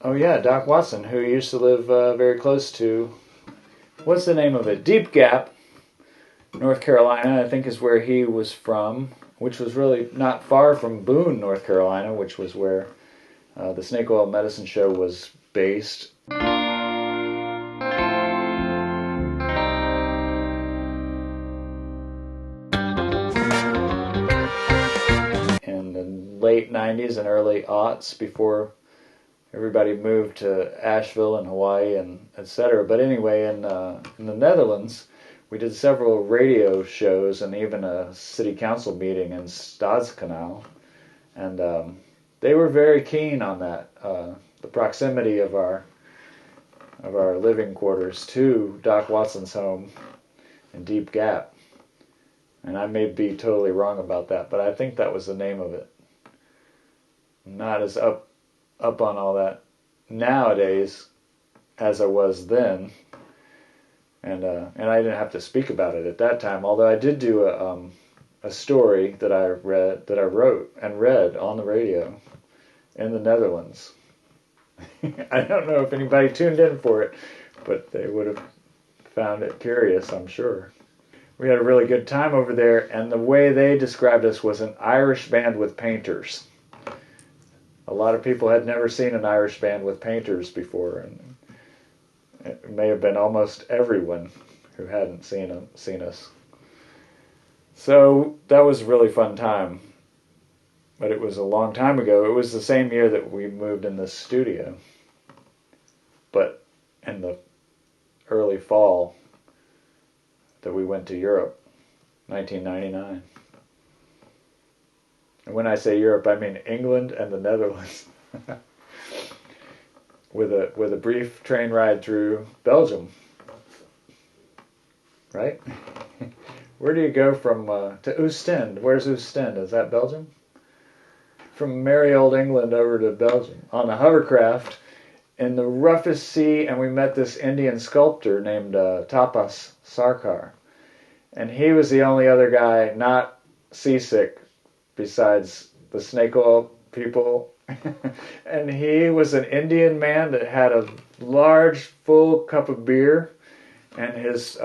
Oh yeah, Doc Watson, who used to live very close to, what's the name of it? Deep Gap, North Carolina, I think is where he was from, which was really not far from Boone, North Carolina, which was where the Snake Oil Medicine Show was based. In the late 90s and early aughts, before everybody moved to Asheville and Hawaii and etc. But anyway, in the Netherlands, we did several radio shows and even a city council meeting in Stadskanaal, and they were very keen on that, the proximity of our living quarters to Doc Watson's home in Deep Gap. And I may be totally wrong about that, but I think that was the name of it. I'm not as up on all that nowadays as I was then, and I didn't have to speak about it at that time. Although I did do a story that I wrote and read on the radio in the Netherlands. I don't know if anybody tuned in for it, but they would have found it curious, I'm sure. We had a really good time over there, and the way they described us was an Irish band with painters. A lot of people had never seen an Irish band with painters before, and it may have been almost everyone who hadn't seen us. So that was a really fun time. But it was a long time ago. It was the same year that we moved in this studio. But in the early fall that we went to Europe, 1999. And when I say Europe, I mean England and the Netherlands. with a brief train ride through Belgium. Right? Where do you go from to Ostend? Where's Ostend? Is that Belgium? From merry old England over to Belgium on a hovercraft in the roughest sea, and we met this Indian sculptor named Tapas Sarkar. And he was the only other guy not seasick besides the snake oil people. And he was an Indian man that had a large full cup of beer and his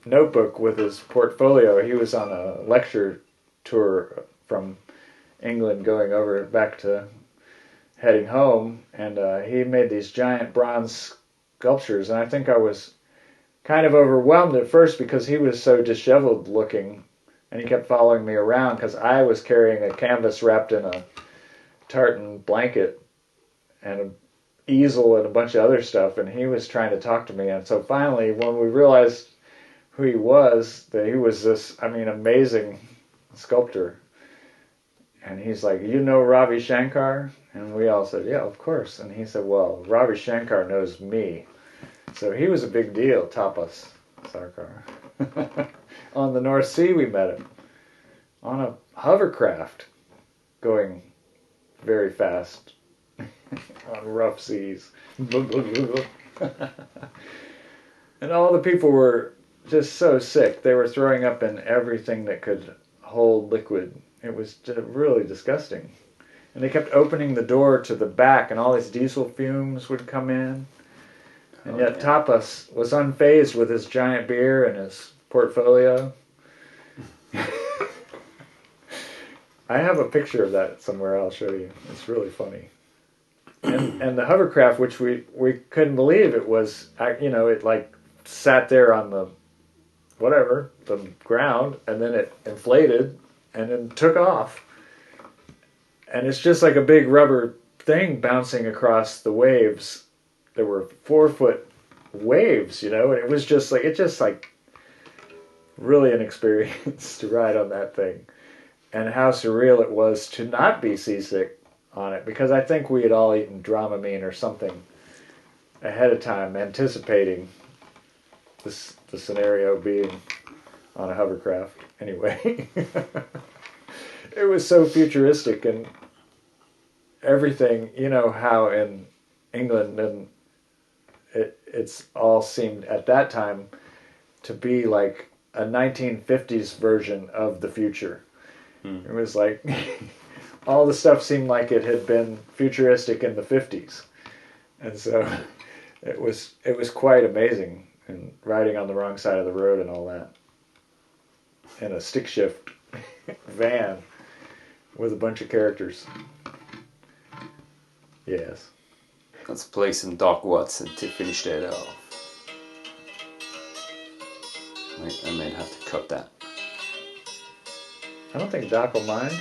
notebook with his portfolio. He was on a lecture tour from England going over back to heading home, and he made these giant bronze sculptures, and I think I was kind of overwhelmed at first because he was so disheveled looking, and he kept following me around because I was carrying a canvas wrapped in a tartan blanket and an easel and a bunch of other stuff, and he was trying to talk to me. And so finally, when we realized who he was, that he was this, amazing sculptor. And he's like, you know Ravi Shankar? And we all said, yeah, of course. And he said, well, Ravi Shankar knows me. So he was a big deal, Tapas Sarkar. On the North Sea we met him. On a hovercraft, going very fast on rough seas. And all the people were just so sick. They were throwing up in everything that could hold liquid. It was just really disgusting. And they kept opening the door to the back, and all these diesel fumes would come in. And yet Tapas was unfazed with his giant beer and his portfolio. I have a picture of that somewhere I'll show you. It's really funny. And the hovercraft, which we couldn't believe it was, it like sat there on the ground, and then it inflated and then took off. And it's just like a big rubber thing bouncing across the waves. There were 4-foot waves, and it was just like really an experience to ride on that thing. And how surreal it was to not be seasick on it, because I think we had all eaten Dramamine or something ahead of time, anticipating the scenario being on a hovercraft. Anyway, it was so futuristic and everything, how in England and it's all seemed at that time to be like a 1950s version of the future. It was like all the stuff seemed like it had been futuristic in the 50s. And so it was quite amazing, and riding on the wrong side of the road and all that, in a stick shift van with a bunch of characters. Yes. Let's play some Doc Watson to finish that off. I might have to cut that. I don't think Doc will mind.